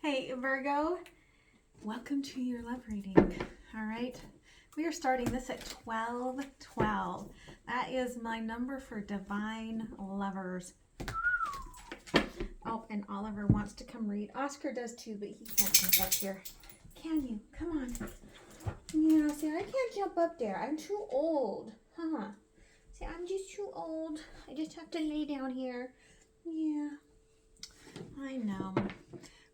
Hey Virgo, welcome to your love reading. All right, we are starting this at 12:12. That is my number for divine lovers. Oh, and Oliver wants to come read. Oscar does too, but he can't jump up here. Can you? Come on. Yeah, see, I can't jump up there. I'm too old. Huh? See, I'm just too old. I just have to lay down here. Yeah, I know.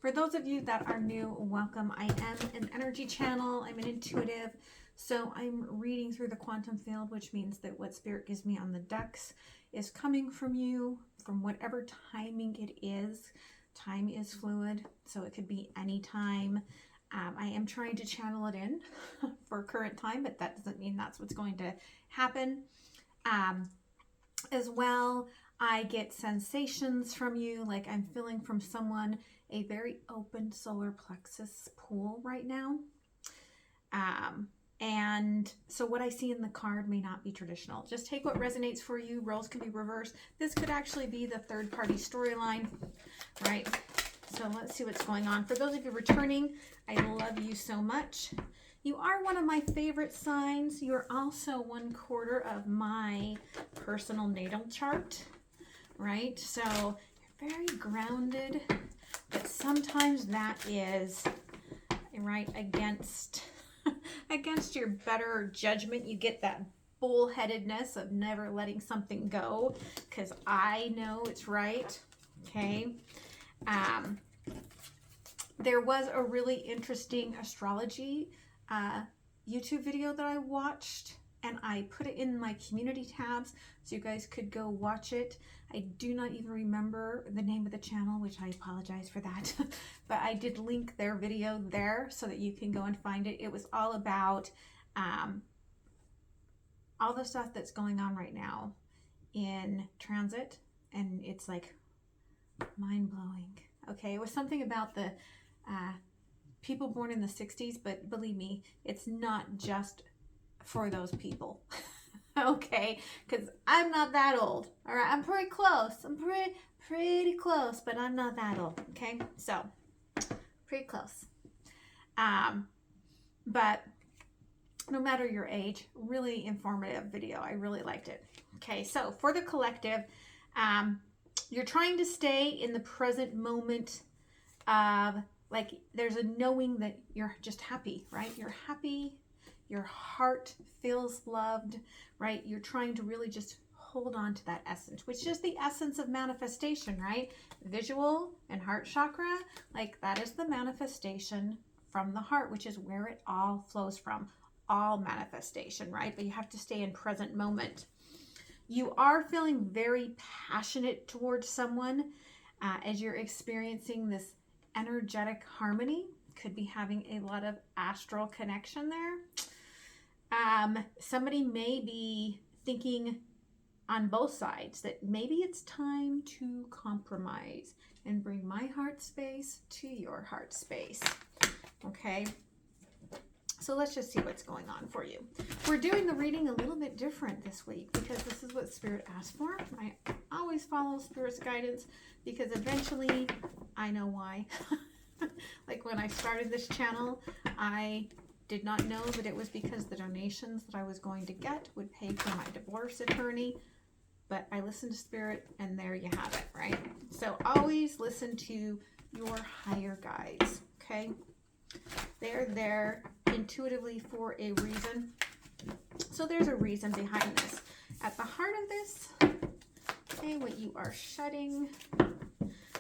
For those of you that are new, welcome. I am an energy channel. I'm an intuitive. So I'm reading through the quantum field, which means that what spirit gives me on the decks is coming from you, from whatever timing it is. Time is fluid, so it could be any time. I am trying to channel it in for current time, but that doesn't mean that's what's going to happen. As well, I get sensations from you, like I'm feeling from someone a very open solar plexus pool right now. And so what I see in the card may not be traditional. Just take what resonates for you. Roles can be reversed. This could actually be the third party storyline, right? So let's see what's going on. For those of you returning, I love you so much. You are one of my favorite signs. You're also 1/4 of my personal natal chart, right? So you're very grounded, but sometimes that is right against your better judgment. You get that bullheadedness of never letting something go because I know it's right. Okay. There was a really interesting astrology YouTube video that I watched, and I put it in my community tabs so you guys could go watch it. I do not even remember the name of the channel, which I apologize for that, but I did link their video there so that you can go and find it. It was all about all the stuff that's going on right now in transit, and it's like mind-blowing. Okay, it was something about the people born in the 60s, but believe me, it's not just for those people. Okay, because I'm not that old. All right, I'm pretty close. I'm pretty close, but I'm not that old. Okay, so pretty close. But no matter your age, really informative video. I really liked it. Okay, so for the collective, you're trying to stay in the present moment of, like, there's a knowing that you're just happy, right? You're happy. Your heart feels loved, right? You're trying to really just hold on to that essence, which is the essence of manifestation, right? Visual and heart chakra, like that is the manifestation from the heart, which is where it all flows from, all manifestation, right? But you have to stay in present moment. You are feeling very passionate towards someone as you're experiencing this energetic harmony. Could be having a lot of astral connection there. Somebody may be thinking on both sides that maybe it's time to compromise and bring my heart space to your heart space. Okay, so let's just see what's going on for you. We're doing the reading a little bit different this week because this is what Spirit asked for. I always follow Spirit's guidance because eventually I know why. Like when I started this channel, I did not know that it was because the donations that I was going to get would pay for my divorce attorney, but I listened to Spirit and there you have it, right? So always listen to your higher guides, okay? They're there intuitively for a reason. So there's a reason behind this. At the heart of this, okay, what you are shedding,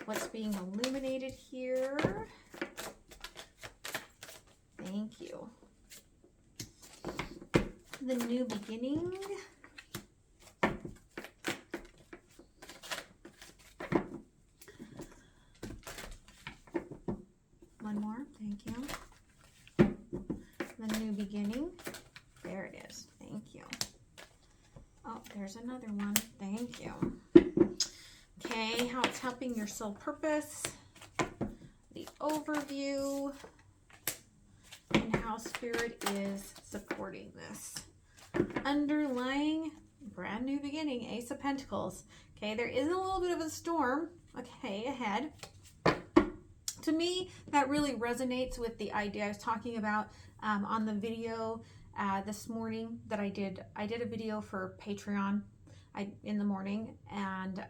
what's being illuminated here. Thank you. The new beginning. One more, thank you. The new beginning. There it is, thank you. Oh, there's another one, thank you. Okay, how it's helping your soul purpose. The overview. And how Spirit is supporting this. Underlying brand new beginning, Ace of Pentacles. Okay, there is a little bit of a storm, okay, ahead. To me, that really resonates with the idea I was talking about on the video this morning that I did. I did a video for Patreon in the morning, and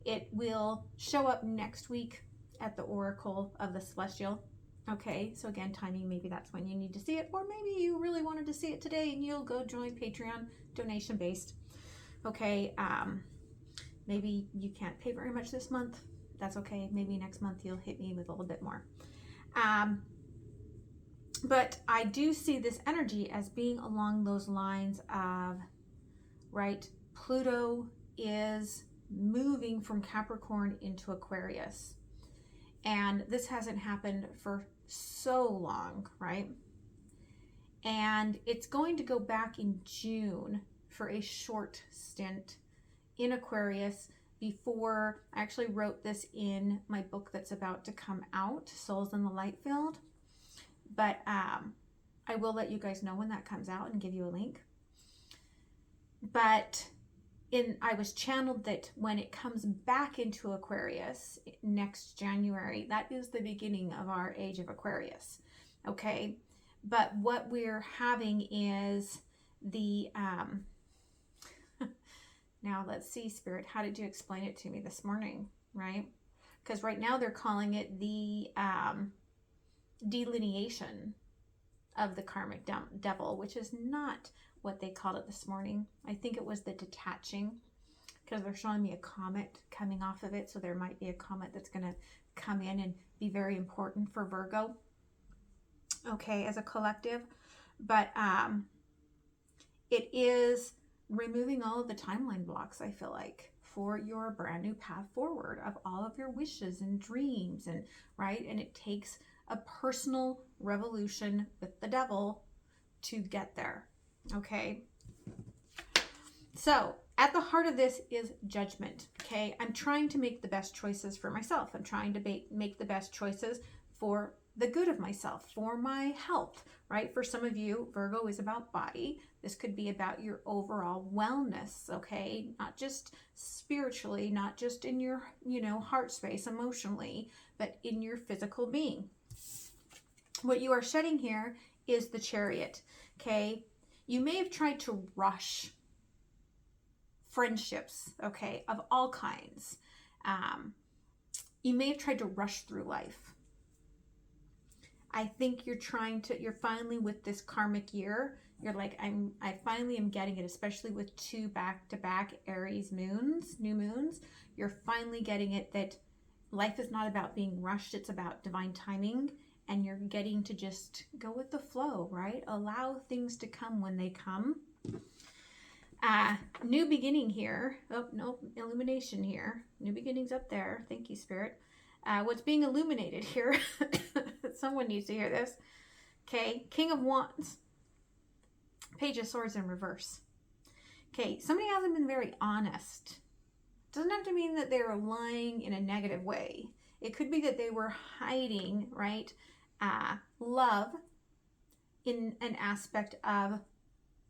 it will show up next week at the Oracle of the Celestial. Okay, so again, timing, maybe that's when you need to see it, or maybe you really wanted to see it today and you'll go join Patreon, donation based. Okay, maybe you can't pay very much this month. That's okay. Maybe next month you'll hit me with a little bit more. But I do see this energy as being along those lines of, right, Pluto is moving from Capricorn into Aquarius. And this hasn't happened for so long, right? And it's going to go back in June for a short stint in Aquarius before I actually wrote this in my book that's about to come out, Souls in the Light Field. But I will let you guys know when that comes out and give you a link. But I was channeled that when it comes back into Aquarius next January, that is the beginning of our age of Aquarius. Okay, but what we're having is the now let's see, Spirit, how did you explain it to me this morning, right? Because right now they're calling it the delineation of the karmic devil, which is not what they called it this morning. I think it was the detaching, because they're showing me a comet coming off of it. So there might be a comet that's going to come in and be very important for Virgo, okay, as a collective. But it is removing all of the timeline blocks, I feel like, for your brand new path forward of all of your wishes and dreams, and right. And it takes a personal revolution with the devil to get there. Okay, so at the heart of this is judgment. Okay, I'm trying to make the best choices for myself. I'm trying to make the best choices for the good of myself, for my health, right? For some of you, Virgo is about body. This could be about your overall wellness, okay? Not just spiritually, not just in your, heart space emotionally, but in your physical being. What you are shedding here is the Chariot, okay? You may have tried to rush friendships, okay, of all kinds. You may have tried to rush through life. I think you're finally, with this karmic year, you're like, I finally am getting it, especially with 2 back-to-back Aries moons, new moons. You're finally getting it that life is not about being rushed. It's about divine timing. And you're getting to just go with the flow, right? Allow things to come when they come. New beginning here. Oh, no, illumination here. New beginnings up there. Thank you, Spirit. What's being illuminated here? Someone needs to hear this. Okay, King of Wands. Page of Swords in reverse. Okay, somebody hasn't been very honest. Doesn't have to mean that they're lying in a negative way. It could be that they were hiding, right? Love in an aspect of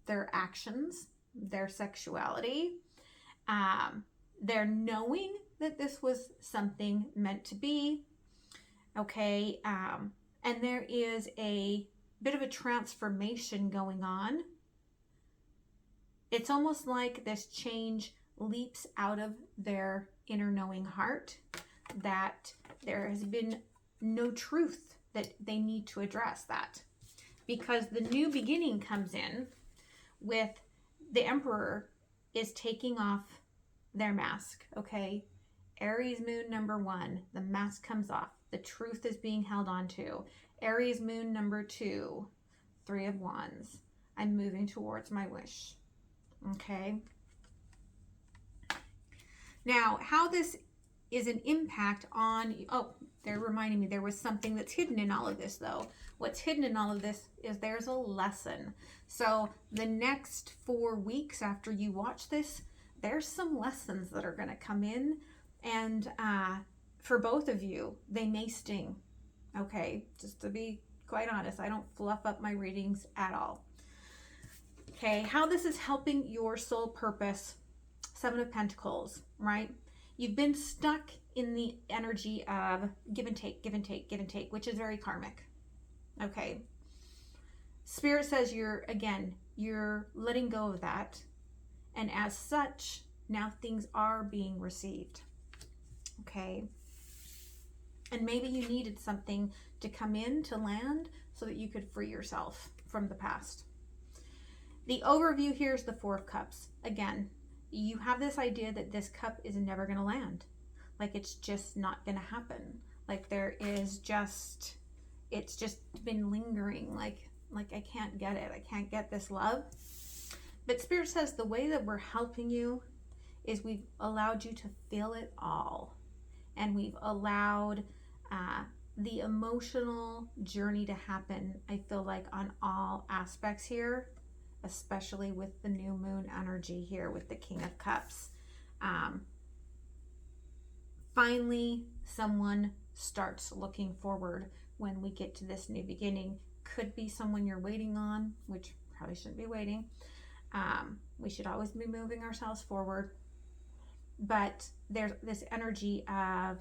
their actions, their sexuality, their knowing that this was something meant to be, okay? And there is a bit of a transformation going on. It's almost like this change leaps out of their inner knowing heart, that there has been no truth, that they need to address that, because the new beginning comes in with the Emperor is taking off their mask, okay? Aries moon number 1, the mask comes off. The truth is being held on to. Aries moon number 2, 3 of Wands. I'm moving towards my wish, okay? Now, how this is an impact on, they're reminding me there was something that's hidden in all of this, though. What's hidden in all of this is there's a lesson. So the next 4 weeks after you watch this, there's some lessons that are going to come in, and for both of you, they may sting. Okay, just to be quite honest, I don't fluff up my readings at all. Okay, how this is helping your soul purpose. 7 of Pentacles, right? You've been stuck in the energy of give and take, give and take, give and take, which is very karmic. Okay. Spirit says you're letting go of that. And as such, now things are being received. Okay. And maybe you needed something to come in to land so that you could free yourself from the past. The overview here is the Four of Cups. Again, you have this idea that this cup is never going to land. Like it's just not going to happen. Like it's just been lingering. Like I can't get it. I can't get this love. But Spirit says the way that we're helping you is we've allowed you to feel it all. And we've allowed the emotional journey to happen, I feel like, on all aspects here, especially with the new moon energy here with the King of Cups. Finally, someone starts looking forward when we get to this new beginning. Could be someone you're waiting on, which probably shouldn't be waiting. We should always be moving ourselves forward. But there's this energy of,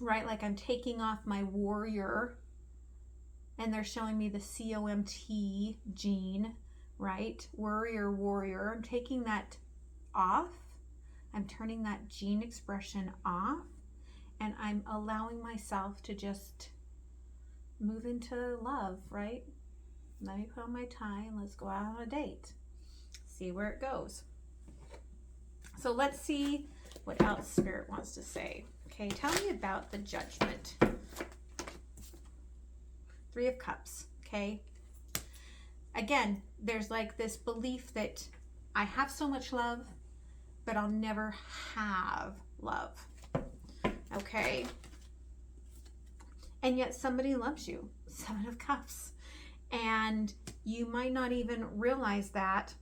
right, like I'm taking off my warrior, and they're showing me the COMT gene, right? Warrior. I'm taking that off. I'm turning that gene expression off, and I'm allowing myself to just move into love, right? Let me put on my tie and let's go out on a date. See where it goes. So let's see what else Spirit wants to say. Okay, tell me about the Judgment. Three of Cups, okay? Again, there's like this belief that I have so much love, but I'll never have love, okay? And yet somebody loves you. Seven of Cups. And you might not even realize that,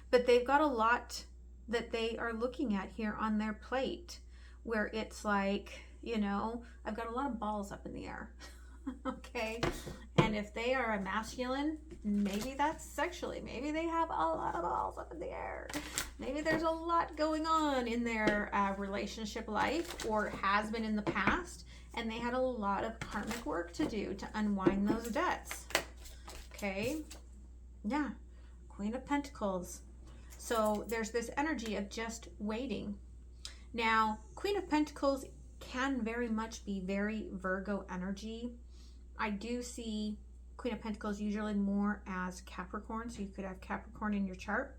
but they've got a lot that they are looking at here on their plate, where it's like, you know, I've got a lot of balls up in the air. Okay. And if they are a masculine, maybe that's sexually, maybe they have a lot of balls up in the air. Maybe there's a lot going on in their relationship life, or has been in the past, and they had a lot of karmic work to do to unwind those debts. Okay. Yeah. Queen of Pentacles. So there's this energy of just waiting. Now, Queen of Pentacles can very much be very Virgo energy. I do see Queen of Pentacles usually more as Capricorn, so you could have Capricorn in your chart.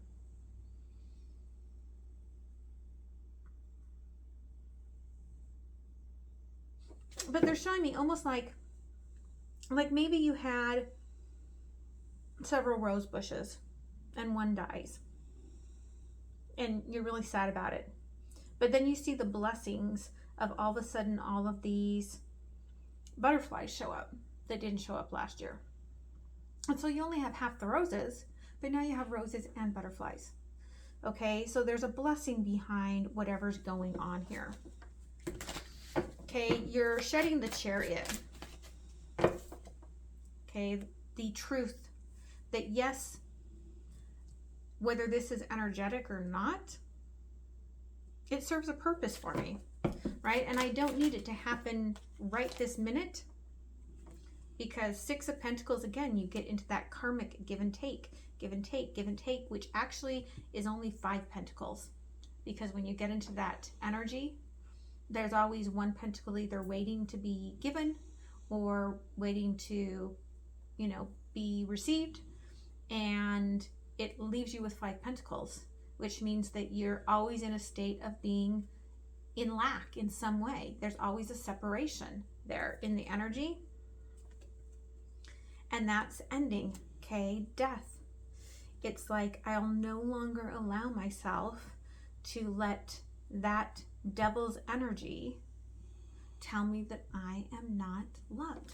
But they're showing me almost like maybe you had several rose bushes and one dies. And you're really sad about it. But then you see the blessings of all of a sudden all of these butterflies show up that didn't show up last year. And so you only have half the roses, but now you have roses and butterflies. Okay, so there's a blessing behind whatever's going on here. Okay, you're shedding the Chariot. Okay, the truth that yes, whether this is energetic or not, it serves a purpose for me, right? And I don't need it to happen right this minute, because Six of Pentacles, again, you get into that karmic give and take, give and take, give and take, which actually is only 5 pentacles. Because when you get into that energy, there's always one pentacle either waiting to be given or waiting to, you know, be received. And it leaves you with 5 pentacles, which means that you're always in a state of being in lack in some way. There's always a separation there in the energy. And that's ending, okay? Death. It's like I'll no longer allow myself to let that devil's energy tell me that I am not loved.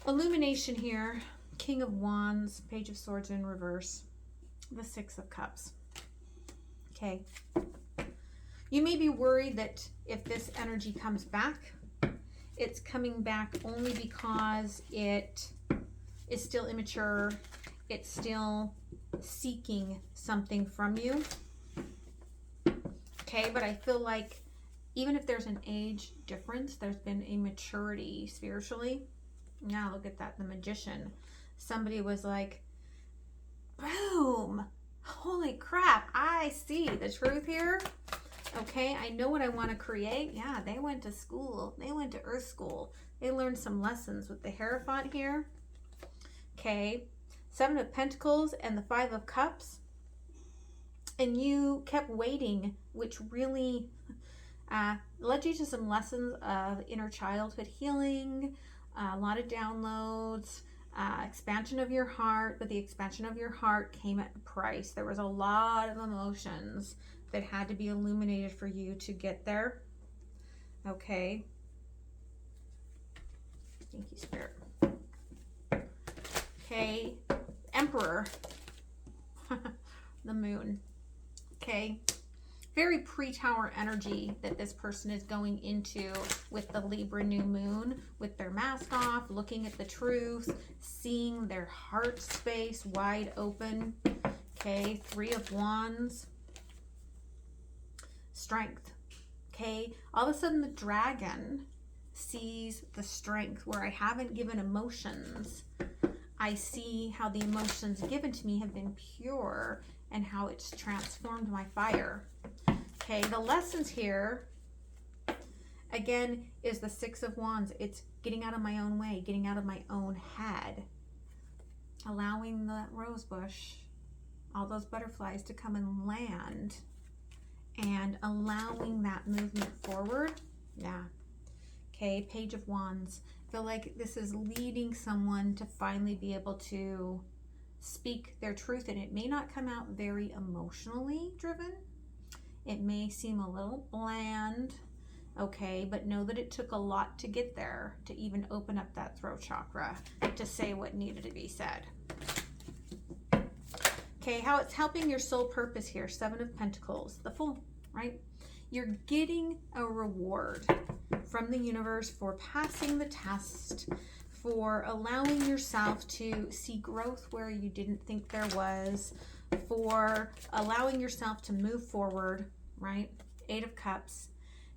Illumination here. King of Wands, Page of Swords in reverse, the Six of Cups. Okay. You may be worried that if this energy comes back, it's coming back only because it is still immature. It's still seeking something from you. Okay, but I feel like even if there's an age difference, there's been a maturity spiritually. Now look at that, the Magician. Somebody was like, boom, holy crap, I see the truth here. Okay, I know what I want to create. Yeah, they went to school. They went to Earth School. They learned some lessons with the Hierophant here. Okay, Seven of Pentacles and the Five of Cups. And you kept waiting, which really led you to some lessons of inner childhood healing, a lot of downloads, expansion of your heart. But the expansion of your heart came at a price. There was a lot of emotions that had to be illuminated for you to get there. Okay. Thank you, Spirit. Okay. Emperor. The Moon. Okay. Very pre-tower energy that this person is going into with the Libra new moon, with their mask off, looking at the truth, seeing their heart space wide open. Okay, Three of Wands. Strength. Okay, all of a sudden the dragon sees the strength where I haven't given emotions. I see how the emotions given to me have been pure and how it's transformed my fire. Okay, the lessons here, again, is the Six of Wands. It's getting out of my own way, getting out of my own head, allowing that rose bush, all those butterflies to come and land, and allowing that movement forward. Yeah. Okay, Page of Wands. I feel like this is leading someone to finally be able to speak their truth, and it may not come out very emotionally driven. It may seem a little bland, okay, but know that it took a lot to get there, to even open up that throat chakra, to say what needed to be said. Okay, how it's helping your soul purpose here. Seven of Pentacles, the Fool, right? You're getting a reward from the universe for passing the test, for allowing yourself to see growth where you didn't think there was, for allowing yourself to move forward, right? Eight of Cups,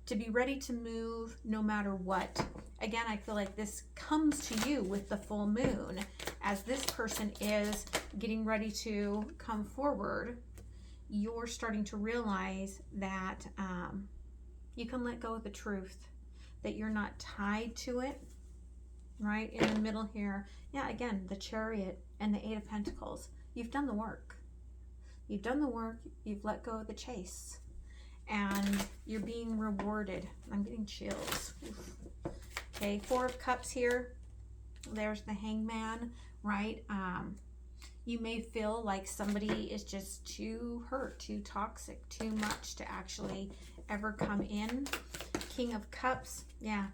to be ready to move no matter what. Again, I feel like this comes to you with the full moon. As this person is getting ready to come forward, you're starting to realize that you can let go of the truth, that you're not tied to it, right? In the middle here, yeah, again, the Chariot and the Eight of Pentacles. You've done the work. You've done the work. You've let go of the chase. And you're being rewarded. I'm getting chills. Oof. Okay, Four of Cups here. There's the Hangman, right? You may feel like somebody is just too hurt, too toxic, too much to actually ever come in. King of Cups. Yeah,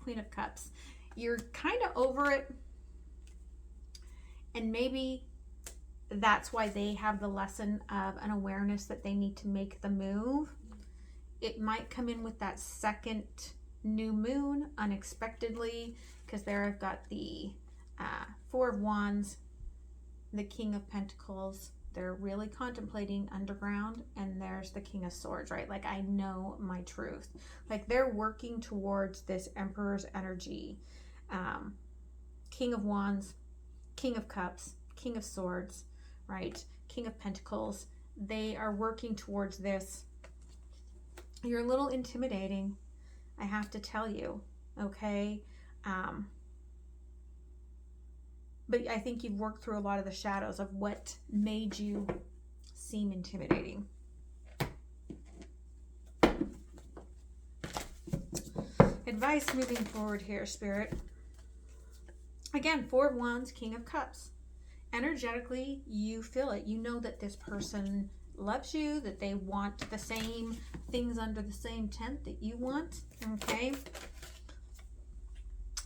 Queen of Cups. You're kind of over it. And maybe that's why they have the lesson of an awareness that they need to make the move. It might come in with that second new moon unexpectedly, because there I've got the Four of Wands, the King of Pentacles. They're really contemplating underground, and there's the King of Swords, right? Like, I know my truth. Like, they're working towards this Emperor's energy. King of Wands, King of Cups, King of Swords, right? King of Pentacles. They are working towards this. You're a little intimidating, I have to tell you, okay? But I think you've worked through a lot of the shadows of what made you seem intimidating. Advice moving forward here, Spirit. Again, Four of Wands, King of Cups. Energetically, you feel it. You know that this person loves you, that they want the same things under the same tent that you want, okay?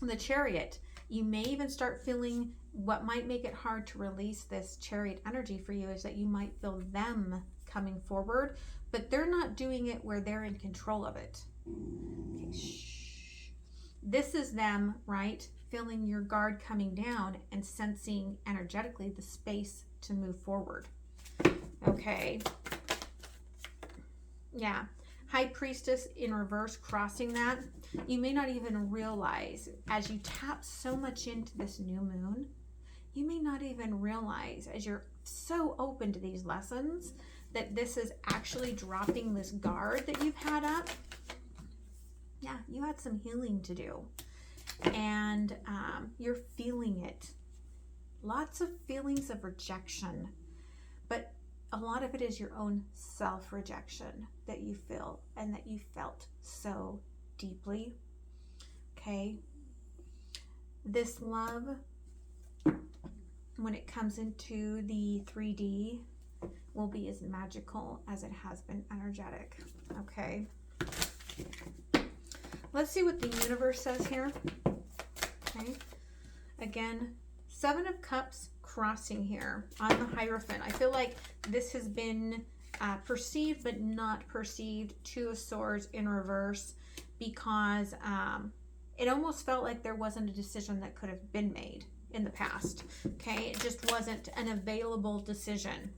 The Chariot. You may even start feeling what might make it hard to release this Chariot energy for you is that you might feel them coming forward, but they're not doing it where they're in control of it. Okay, shh. This is them, right? Feeling your guard coming down and sensing energetically the space to move forward. Okay. Yeah. High Priestess in reverse, crossing that. You may not even realize, as you tap so much into this new moon, you may not even realize, as you're so open to these lessons, that this is actually dropping this guard that you've had up. Yeah, you had some healing to do. And you're feeling it. Lots of feelings of rejection. But a lot of it is your own self-rejection that you feel and that you felt so deeply. Okay? This love, when it comes into the 3D, will be as magical as it has been energetic. Okay? Let's see what the universe says here. Okay? Again, 7 of Cups crossing here on the Hierophant. I feel like this has been perceived but not perceived. 2 of Swords in reverse, because it almost felt like there wasn't a decision that could have been made in the past. Okay, it just wasn't an available decision.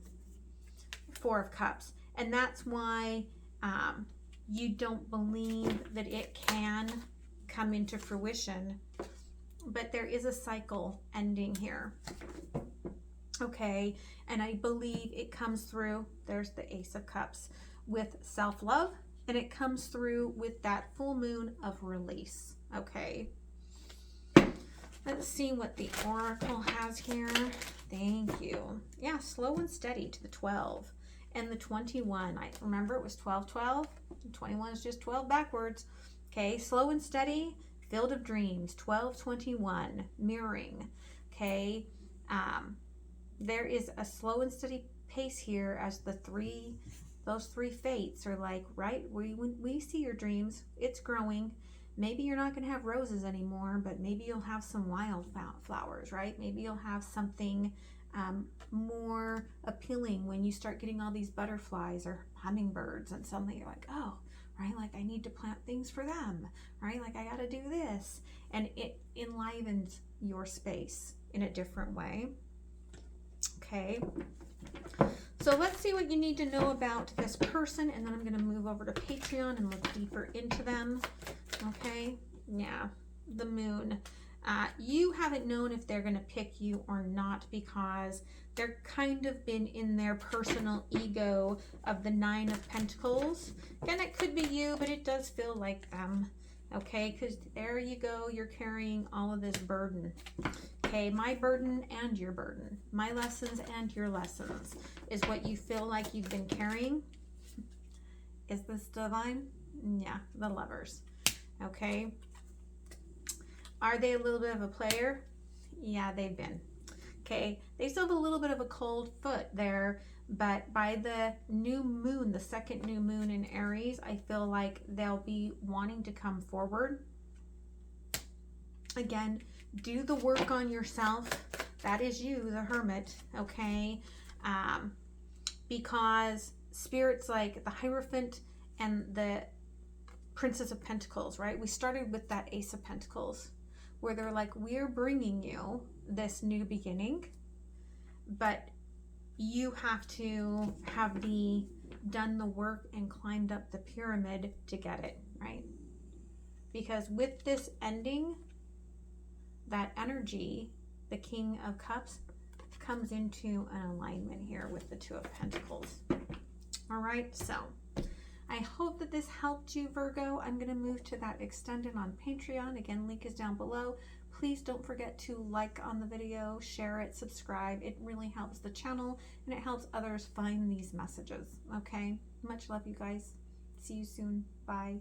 4 of Cups, and that's why you don't believe that it can come into fruition. But there is a cycle ending here. Okay, and I believe it comes through, there's the Ace of Cups, with self-love, and it comes through with that full moon of release. Okay, let's see what the Oracle has here. Thank you. Yeah, slow and steady to the 12 and the 21. I remember it was 12, 12. 21 is just 12 backwards. Okay, slow and steady. Field of Dreams, 1221, mirroring. Okay, there is a slow and steady pace here as those 3 fates are like, right, we see your dreams, it's growing. Maybe you're not going to have roses anymore, but maybe you'll have some wild flowers, right? Maybe you'll have something more appealing when you start getting all these butterflies or hummingbirds, and suddenly you're like, oh, right, like I need to plant things for them, right? Like I got to do this. And it enlivens your space in a different way. Okay. So let's see what you need to know about this person, and then I'm going to move over to Patreon and look deeper into them. Okay. Yeah. The moon. You haven't known if they're going to pick you or not, because they're kind of been in their personal ego of the 9 of Pentacles. Again, it could be you, but it does feel like them. Okay, because there you go, you're carrying all of this burden. Okay, my burden and your burden. My lessons and your lessons is what you feel like you've been carrying. Is this divine? Yeah, the Lovers. Okay. Are they a little bit of a player? Yeah, they've been. Okay, they still have a little bit of a cold foot there, but by the new moon, the second new moon in Aries, I feel like they'll be wanting to come forward. Again, do the work on yourself. That is you, the Hermit, okay? Because Spirit's like the Hierophant and the Princess of Pentacles, right? We started with that Ace of Pentacles, where they're like, we're bringing you this new beginning, but you have to have done the work and climbed up the pyramid to get it, right? Because with this ending, that energy, the King of Cups, comes into an alignment here with the 2 of Pentacles. All right, so I hope that this helped you, Virgo. I'm going to move to that extended on Patreon. Again, link is down below. Please don't forget to like on the video, share it, subscribe. It really helps the channel, and it helps others find these messages, okay? Much love, you guys. See you soon. Bye.